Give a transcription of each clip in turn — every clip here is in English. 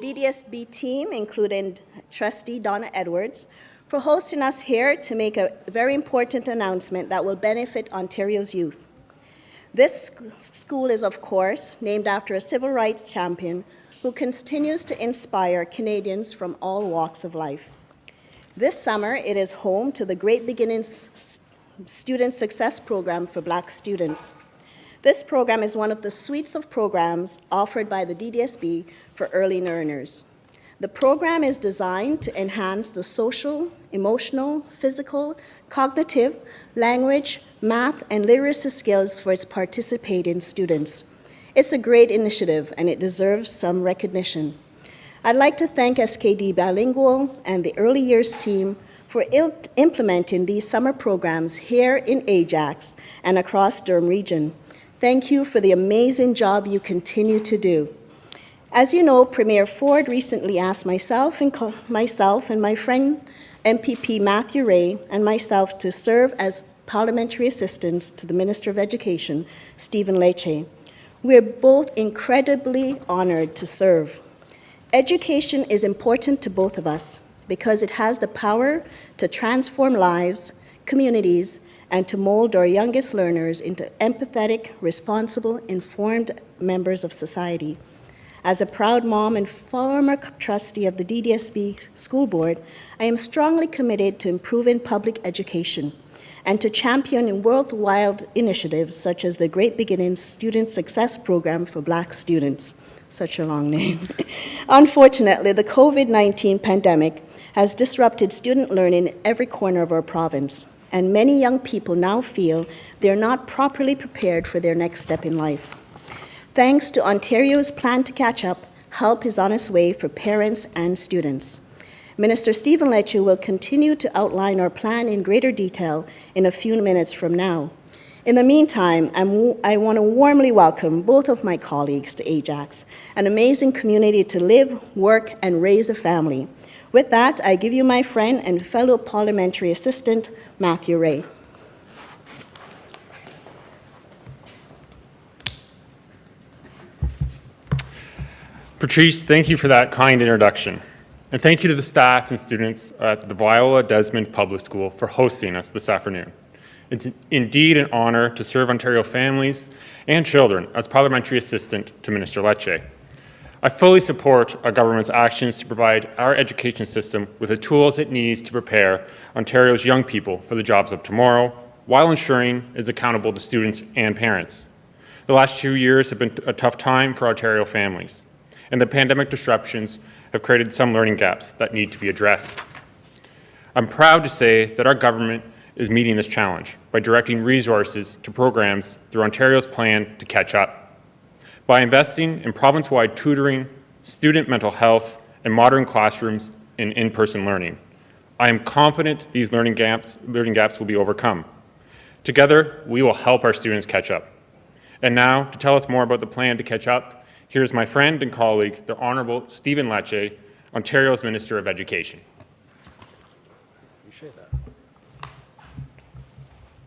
DDSB team, including Trustee Donna Edwards, for hosting us here to make a very important announcement that will benefit Ontario's youth. This school is, of course, named after a civil rights champion who continues to inspire Canadians from all walks of life. This summer, it is home to the Great Beginnings Student Success Program for Black students. This program is one of the suites of programs offered by the DDSB for early learners. The program is designed to enhance the social, emotional, physical, cognitive, language, math, and literacy skills for its participating students. It's a great initiative, and it deserves some recognition. I'd like to thank SKD Bilingual and the Early Years team for implementing these summer programs here in Ajax and across Durham Region. Thank you for the amazing job you continue to do. As you know, Premier Ford recently asked myself and my friend MPP Matthew Ray and myself to serve as parliamentary assistants to the Minister of Education, Stephen Lachey. We're both incredibly honored to serve. Education is important to both of us because it has the power to transform lives, communities, and to mold our youngest learners into empathetic, responsible, informed members of society. As a proud mom and former trustee of the DDSB School Board, I am strongly committed to improving public education and to championing worldwide initiatives such as the Great Beginnings Student Success Program for Black students. Such a long name. Unfortunately, the COVID-19 pandemic has disrupted student learning in every corner of our province, and many young people now feel they're not properly prepared for their next step in life. Thanks to Ontario's plan to catch up, help is on its way for parents and students. Minister Stephen Lecce will continue to outline our plan in greater detail in a few minutes from now. In the meantime, I want to warmly welcome both of my colleagues to Ajax, an amazing community to live, work, and raise a family. With that, I give you my friend and fellow parliamentary assistant, Matthew Ray. Patrice, thank you for that kind introduction. And thank you to the staff and students at the Viola Desmond Public School for hosting us this afternoon. It's indeed an honor to serve Ontario families and children as parliamentary assistant to Minister Lachey. I fully support our government's actions to provide our education system with the tools it needs to prepare Ontario's young people for the jobs of tomorrow, while ensuring it's accountable to students and parents. The last 2 years have been a tough time for Ontario families, and the pandemic disruptions have created some learning gaps that need to be addressed. I'm proud to say that our government is meeting this challenge by directing resources to programs through Ontario's plan to catch up. By investing in province-wide tutoring, student mental health, and modern classrooms in in-person learning, I am confident these learning gaps will be overcome. Together, we will help our students catch up. And now, to tell us more about the plan to catch up, here's my friend and colleague, the Honourable Stephen Lecce, Ontario's Minister of Education. Appreciate that.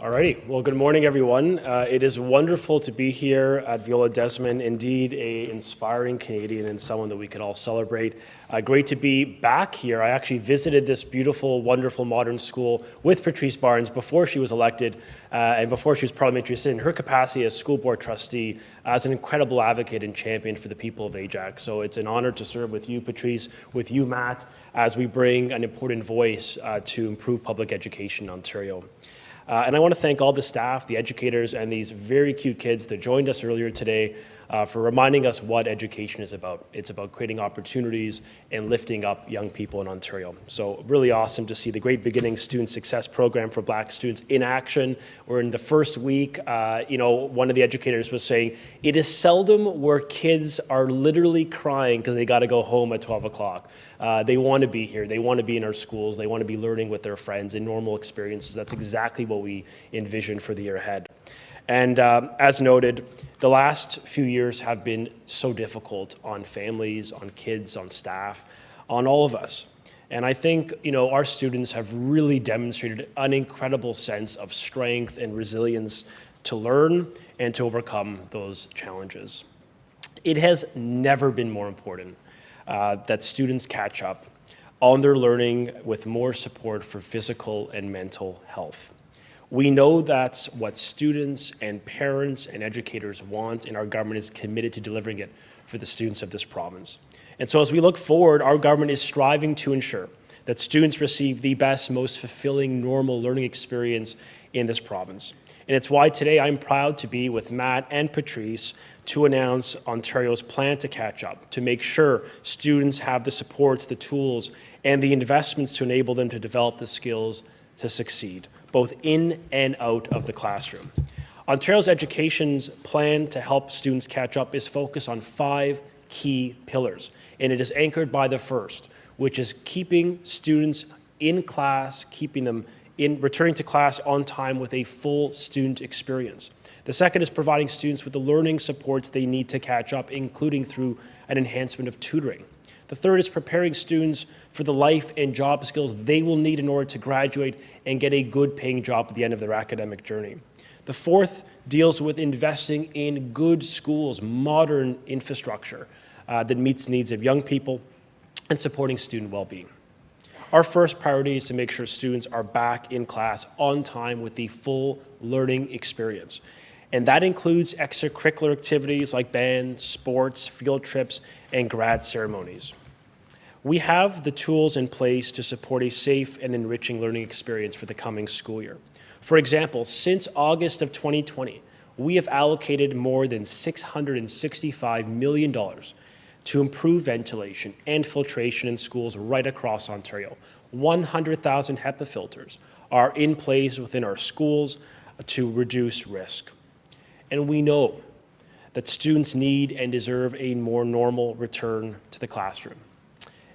All righty. Well, good morning, everyone. It is wonderful to be here at Viola Desmond. Indeed, an inspiring Canadian and someone that we can all celebrate. Great to be back here. I actually visited this beautiful, wonderful modern school with Patrice Barnes before she was elected and before she was parliamentary assistant in her capacity as school board trustee, as an incredible advocate and champion for the people of Ajax. So it's an honor to serve with you, Patrice, with you, Matt, as we bring an important voice to improve public education in Ontario. And I want to thank all the staff, the educators, and these very cute kids that joined us earlier today for reminding us what education is about. It's about creating opportunities and lifting up young people in Ontario. So really awesome to see the Great Beginnings Student Success Program for Black students in action. We're in the first week. One of the educators was saying, it is seldom where kids are literally crying because they got to go home at 12 o'clock. They want to be here. They want to be in our schools. They want to be learning with their friends in normal experiences. That's exactly what we envision for the year ahead. And as noted, the last few years have been so difficult on families, on kids, on staff, on all of us. And I think, our students have really demonstrated an incredible sense of strength and resilience to learn and to overcome those challenges. It has never been more important that students catch up on their learning with more support for physical and mental health. We know that's what students and parents and educators want, and our government is committed to delivering it for the students of this province. And so as we look forward, our government is striving to ensure that students receive the best, most fulfilling, normal learning experience in this province. And it's why today I'm proud to be with Matt and Patrice to announce Ontario's plan to catch up, to make sure students have the supports, the tools, and the investments to enable them to develop the skills to succeed, both in and out of the classroom. Ontario's education's plan to help students catch up is focused on 5 key pillars, and it is anchored by the first, which is keeping students in class, keeping them returning to class on time with a full student experience. The second is providing students with the learning supports they need to catch up, including through an enhancement of tutoring. The third is preparing students for the life and job skills they will need in order to graduate and get a good paying job at the end of their academic journey. The fourth deals with investing in good schools, modern infrastructure that meets the needs of young people, and supporting student well-being. Our first priority is to make sure students are back in class on time with the full learning experience. And that includes extracurricular activities like band, sports, field trips, and grad ceremonies. We have the tools in place to support a safe and enriching learning experience for the coming school year. For example, since August of 2020, we have allocated more than $665 million to improve ventilation and filtration in schools right across Ontario. 100,000 HEPA filters are in place within our schools to reduce risk. And we know that students need and deserve a more normal return to the classroom.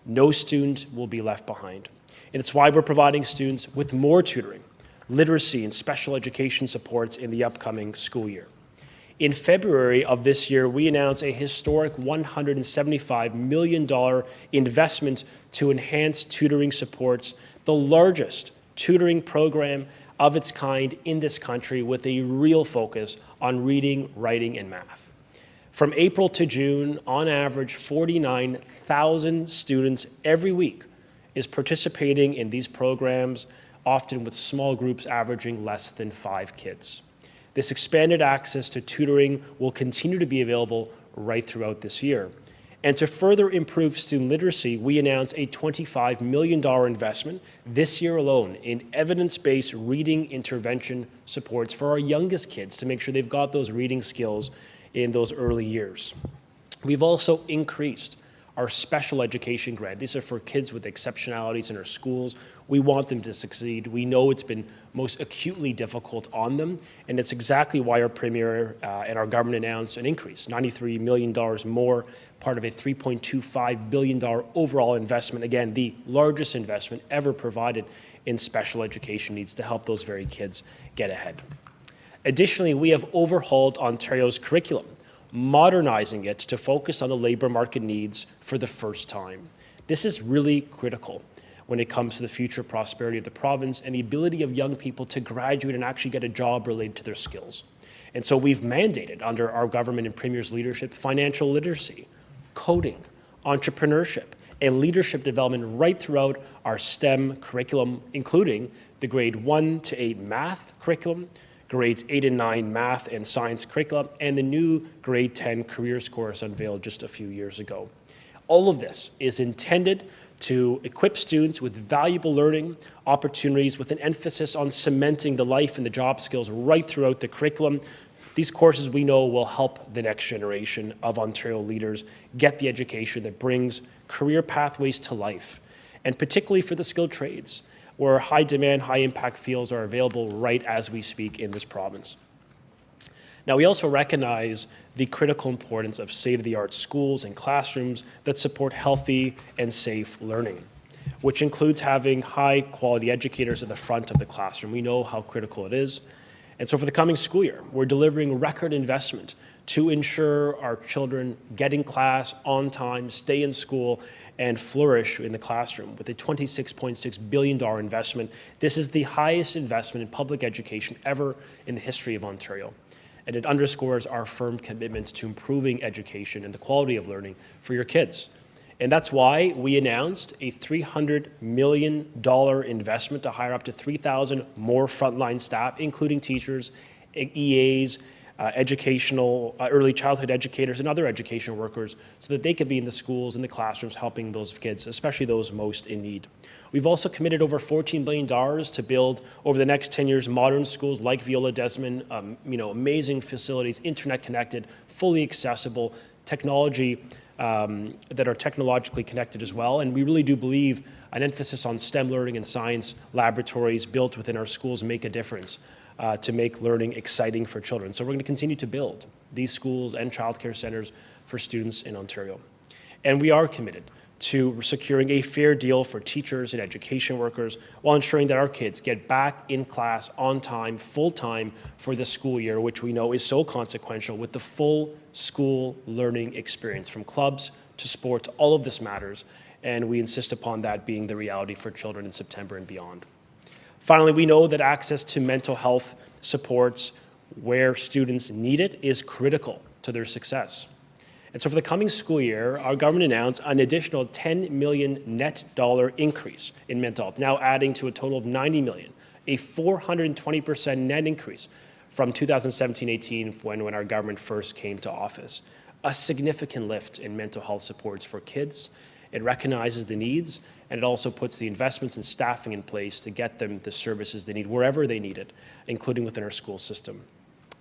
No student will be left behind. And it's why we're providing students with more tutoring, literacy, and special education supports in the upcoming school year. In February of this year, we announced a historic $175 million investment to enhance tutoring supports, the largest tutoring program of its kind in this country with a real focus on reading, writing, and math. From April to June, on average, 49,000 students every week is participating in these programs, often with small groups averaging less than 5 kids. This expanded access to tutoring will continue to be available right throughout this year. And to further improve student literacy, we announced a $25 million investment this year alone in evidence-based reading intervention supports for our youngest kids to make sure they've got those reading skills in those early years. We've also increased our special education grant. These are for kids with exceptionalities in our schools. We want them to succeed. We know it's been most acutely difficult on them, and it's exactly why our Premier and our government announced an increase, $93 million more, part of a $3.25 billion overall investment. Again, the largest investment ever provided in special education needs to help those very kids get ahead. Additionally, we have overhauled Ontario's curriculum, modernizing it to focus on the labor market needs for the first time. This is really critical when it comes to the future prosperity of the province and the ability of young people to graduate and actually get a job related to their skills. And so we've mandated, under our government and Premier's leadership, financial literacy, coding, entrepreneurship, and leadership development right throughout our STEM curriculum, including the grade 1 to 8 math curriculum, grades 8 and 9 math and science curriculum, and the new grade 10 careers course unveiled just a few years ago. All of this is intended to equip students with valuable learning opportunities with an emphasis on cementing the life and the job skills right throughout the curriculum. These courses we know will help the next generation of Ontario leaders get the education that brings career pathways to life, and particularly for the skilled trades, where high demand, high impact fields are available right as we speak in this province. Now, we also recognize the critical importance of state-of-the-art schools and classrooms that support healthy and safe learning, which includes having high-quality educators at the front of the classroom. We know how critical it is. And so for the coming school year, we're delivering record investment to ensure our children get in class on time, stay in school, and flourish in the classroom with a $26.6 billion investment. This is the highest investment in public education ever in the history of Ontario. And it underscores our firm commitment to improving education and the quality of learning for your kids. And that's why we announced a $300 million investment to hire up to 3,000 more frontline staff, including teachers, EAs, early childhood educators, and other education workers, so that they could be in the schools, in the classrooms, helping those kids, especially those most in need. We've also committed over $14 billion to build, over the next 10 years, modern schools like Viola Desmond, amazing facilities, internet connected, fully accessible, technology that are technologically connected as well. And we really do believe an emphasis on STEM learning and science laboratories built within our schools make a difference to make learning exciting for children. So we're going to continue to build these schools and childcare centers for students in Ontario. And we are committed to securing a fair deal for teachers and education workers while ensuring that our kids get back in class on time, full time for the school year, which we know is so consequential with the full school learning experience from clubs to sports. All of this matters, and we insist upon that being the reality for children in September and beyond. Finally, we know that access to mental health supports where students need it is critical to their success. And so for the coming school year, our government announced an additional $10 million net increase in mental health, now adding to a total of $90 million, a 420% net increase from 2017-18 when our government first came to office. A significant lift in mental health supports for kids. It recognizes the needs, and it also puts the investments and staffing in place to get them the services they need wherever they need it, including within our school system.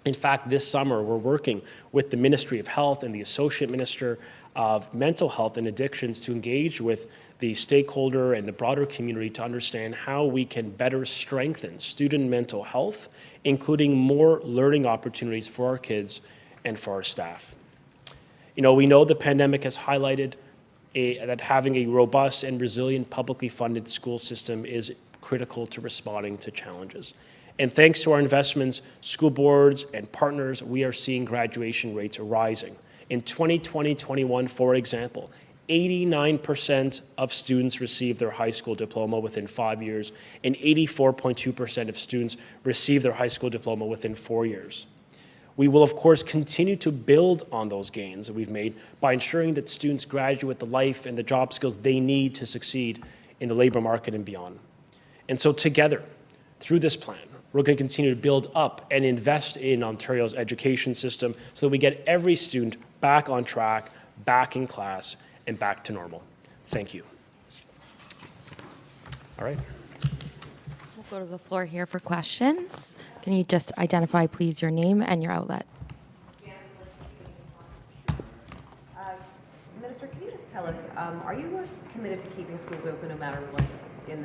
In fact, this summer, we're working with the Ministry of Health and the Associate Minister of Mental Health and Addictions to engage with the stakeholder and the broader community to understand how we can better strengthen student mental health, including more learning opportunities for our kids and for our staff. We know the pandemic has highlighted that having a robust and resilient publicly funded school system is critical to responding to challenges. And thanks to our investments, school boards and partners, we are seeing graduation rates rising. In 2020-21, for example, 89% of students received their high school diploma within 5 years, and 84.2% of students received their high school diploma within 4 years. We will, of course, continue to build on those gains that we've made by ensuring that students graduate with the life and the job skills they need to succeed in the labor market and beyond. And so together, through this plan, we're going to continue to build up and invest in Ontario's education system so that we get every student back on track, back in class, and back to normal. Thank you. All right. We'll go to the floor here for questions. Can you just identify, please, your name and your outlet? Minister, can you just tell us, are you committed to keeping schools open no matter what in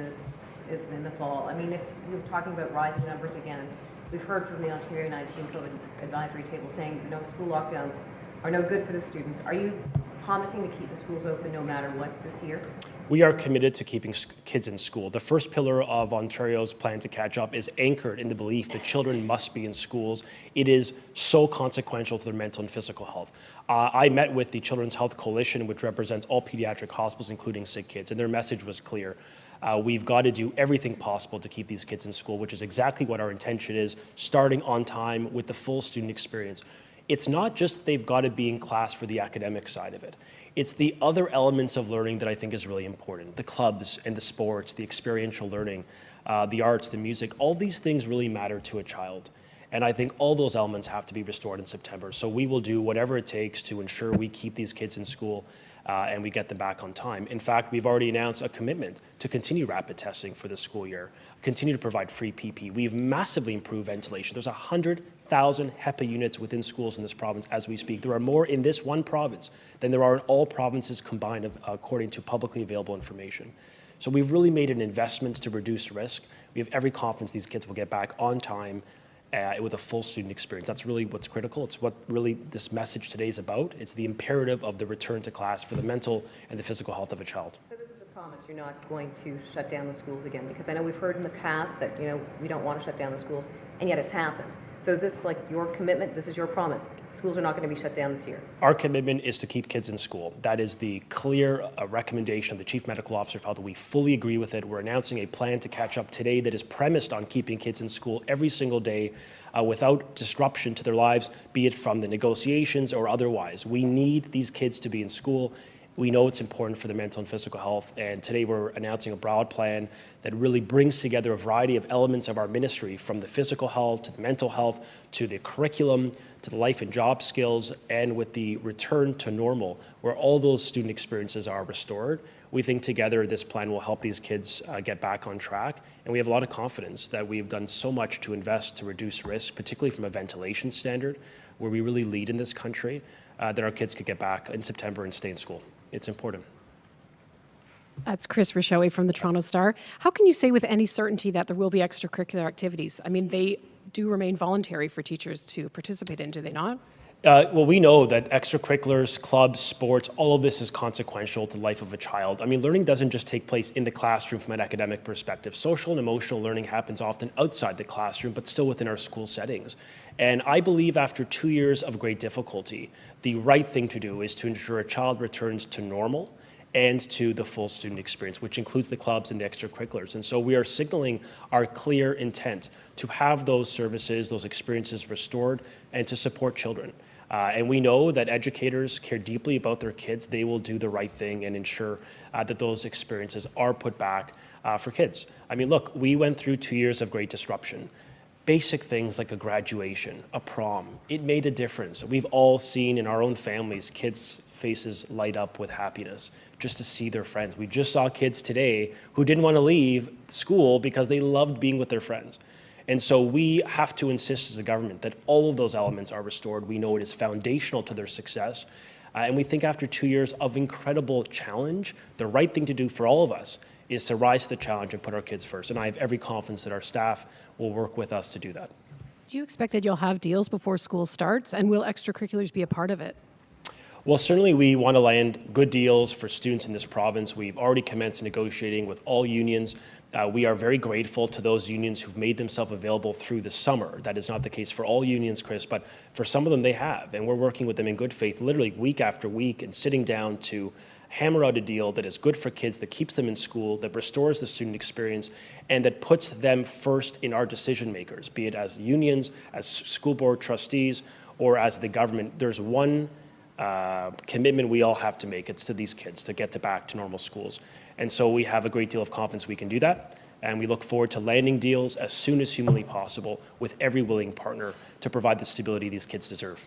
the fall? I mean, if you're talking about rising numbers again, we've heard from the Ontario 19 COVID advisory table saying no school lockdowns are no good for the students. Are you promising to keep the schools open no matter what this year? We are committed to keeping kids in school. The first pillar of Ontario's plan to catch up is anchored in the belief that children must be in schools. It is so consequential to their mental and physical health. I met with the Children's Health Coalition, which represents all pediatric hospitals, including sick kids, and their message was clear. We've got to do everything possible to keep these kids in school, which is exactly what our intention is, starting on time with the full student experience. It's not just that they've got to be in class for the academic side of it. It's the other elements of learning that I think is really important. The clubs and the sports, the experiential learning, the arts, the music, all these things really matter to a child. And I think all those elements have to be restored in September. So we will do whatever it takes to ensure we keep these kids in school and we get them back on time. In fact, we've already announced a commitment to continue rapid testing for this school year, continue to provide free PPE. We've massively improved ventilation. There's 100,000 HEPA units within schools in this province as we speak. There are more in this one province than there are in all provinces combined, according to publicly available information. So we've really made an investment to reduce risk. We have every confidence these kids will get back on time with a full student experience. That's really what's critical. It's what really this message today is about. It's the imperative of the return to class for the mental and the physical health of a child. So this is a promise. You're not going to shut down the schools again, because I know we've heard in the past that we don't want to shut down the schools, and yet it's happened. So is this like your commitment? This is your promise. Schools are not going to be shut down this year. Our commitment is to keep kids in school. That is the clear recommendation of the Chief Medical Officer of Health. We fully agree with it. We're announcing a plan to catch up today that is premised on keeping kids in school every single day without disruption to their lives, be it from the negotiations or otherwise. We need these kids to be in school. We know it's important for the mental and physical health, and today we're announcing a broad plan that really brings together a variety of elements of our ministry, from the physical health to the mental health to the curriculum to the life and job skills, and with the return to normal, where all those student experiences are restored. We think together this plan will help these kids get back on track, and we have a lot of confidence that we've done so much to invest to reduce risk, particularly from a ventilation standard, where we really lead in this country, that our kids could get back in September and stay in school. It's important. That's Chris Lachey from the Toronto Star. How can you say with any certainty that there will be extracurricular activities? I mean, they do remain voluntary for teachers to participate in, do they not? Well, we know that extracurriculars, clubs, sports, all of this is consequential to the life of a child. I mean, learning doesn't just take place in the classroom from an academic perspective. Social and emotional learning happens often outside the classroom, but still within our school settings. And I believe after 2 years of great difficulty, the right thing to do is to ensure a child returns to normal and to the full student experience, which includes the clubs and the extracurriculars. And so we are signaling our clear intent to have those services, those experiences restored, and to support children. And we know that educators care deeply about their kids. They will do the right thing and ensure that those experiences are put back for kids. I mean, look, we went through 2 years of great disruption. Basic things like a graduation, a prom, it made a difference. We've all seen in our own families kids' faces light up with happiness just to see their friends. We just saw kids today who didn't want to leave school because they loved being with their friends. And so we have to insist as a government that all of those elements are restored. We know it is foundational to their success. And we think after 2 years of incredible challenge, the right thing to do for all of us is to rise to the challenge and put our kids first. And I have every confidence that our staff will work with us to do that. Do you expect that you'll have deals before school starts, and will extracurriculars be a part of it? Well, certainly we want to land good deals for students in this province. We've already commenced negotiating with all unions. We are very grateful to those unions who've made themselves available through the summer. That is not the case for all unions, Chris, but for some of them they have. And we're working with them in good faith, literally week after week, and sitting down to hammer out a deal that is good for kids, that keeps them in school, that restores the student experience, and that puts them first in our decision makers, be it as unions, as school board trustees, or as the government. There's one commitment we all have to make. It's to these kids to get back to normal schools. And so we have a great deal of confidence we can do that. And we look forward to landing deals as soon as humanly possible with every willing partner to provide the stability these kids deserve.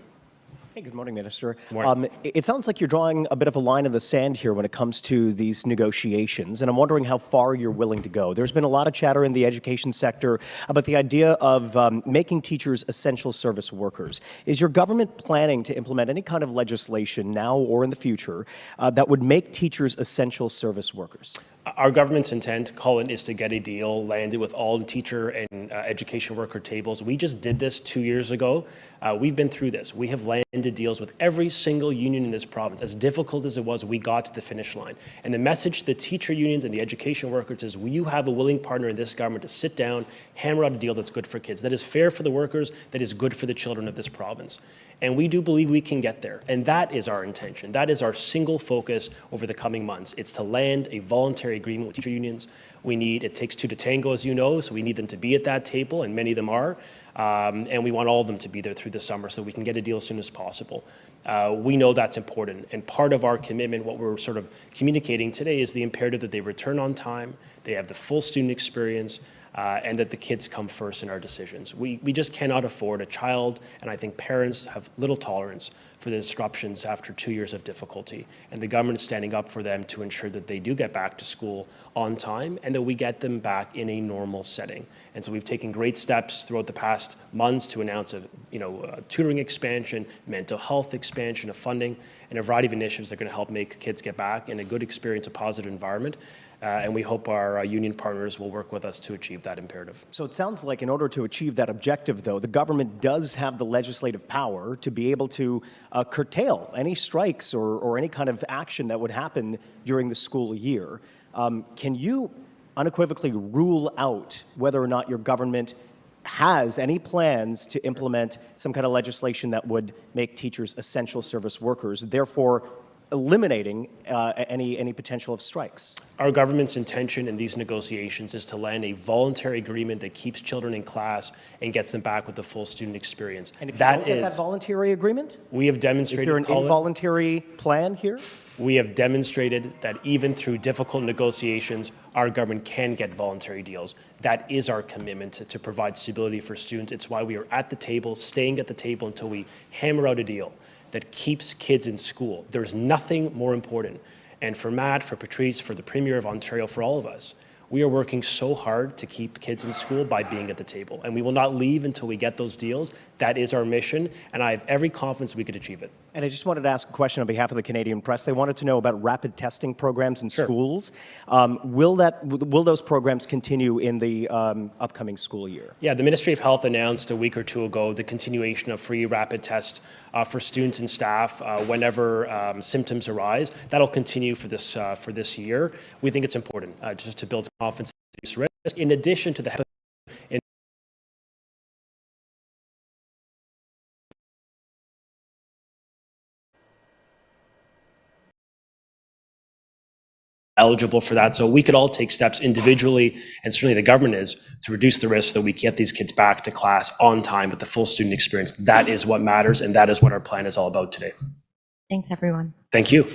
Hey, good morning, Minister. Good morning. It sounds like you're drawing a bit of a line in the sand here when it comes to these negotiations, and I'm wondering how far you're willing to go. There's been a lot of chatter in the education sector about the idea of making teachers essential service workers. Is your government planning to implement any kind of legislation now or in the future that would make teachers essential service workers? Our government's intent, Colin, is to get a deal landed with all teacher and education worker tables. We just did this 2 years ago. We've been through this. We have landed deals with every single union in this province. As difficult as it was, we got to the finish line. And the message to the teacher unions and the education workers is, will you have a willing partner in this government to sit down, hammer out a deal that's good for kids, that is fair for the workers, that is good for the children of this province. And we do believe we can get there. And that is our intention. That is our single focus over the coming months. It's to land a voluntary agreement with teacher unions. It takes two to tango, as you know, so we need them to be at that table, and many of them are. And we want all of them to be there through the summer so we can get a deal as soon as possible. We know that's important. And part of our commitment, what we're sort of communicating today, is the imperative that they return on time, they have the full student experience, and that the kids come first in our decisions. We just cannot afford a child, and I think parents have little tolerance for the disruptions after 2 years of difficulty. And the government is standing up for them to ensure that they do get back to school on time and that we get them back in a normal setting. And so we've taken great steps throughout the past months to announce a tutoring expansion, mental health expansion of funding, and a variety of initiatives that are going to help make kids get back in a good experience, a positive environment. And we hope our union partners will work with us to achieve that imperative. So it sounds like in order to achieve that objective, though, the government does have the legislative power to be able to curtail any strikes or any kind of action that would happen during the school year. Can you unequivocally rule out whether or not your government has any plans to implement some kind of legislation that would make teachers essential service workers, therefore eliminating any potential of strikes? Our government's intention in these negotiations is to land a voluntary agreement that keeps children in class and gets them back with the full student experience. And if you don't get that voluntary agreement, we have is demonstrated. there an involuntary plan here? We have demonstrated that even through difficult negotiations, our government can get voluntary deals. That is our commitment to provide stability for students. It's why we are at the table, staying at the table until we hammer out a deal that keeps kids in school. There's nothing more important. And for Matt, for Patrice, for the Premier of Ontario, for all of us, we are working so hard to keep kids in school by being at the table. And we will not leave until we get those deals. That is our mission, and I have every confidence we could achieve it. And I just wanted to ask a question on behalf of the Canadian press. They wanted to know about rapid testing programs in schools. Will those programs continue in the upcoming school year? Yeah, the Ministry of Health announced a week or two ago the continuation of free rapid tests for students and staff whenever symptoms arise. That'll continue for this year. We think it's important just to build confidence in risk. In addition to the eligible for that. So we could all take steps individually, and certainly the government is, to reduce the risk that we get these kids back to class on time with the full student experience. That is what matters, and that is what our plan is all about today. Thanks, everyone. Thank you.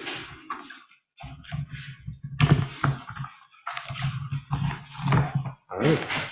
All right.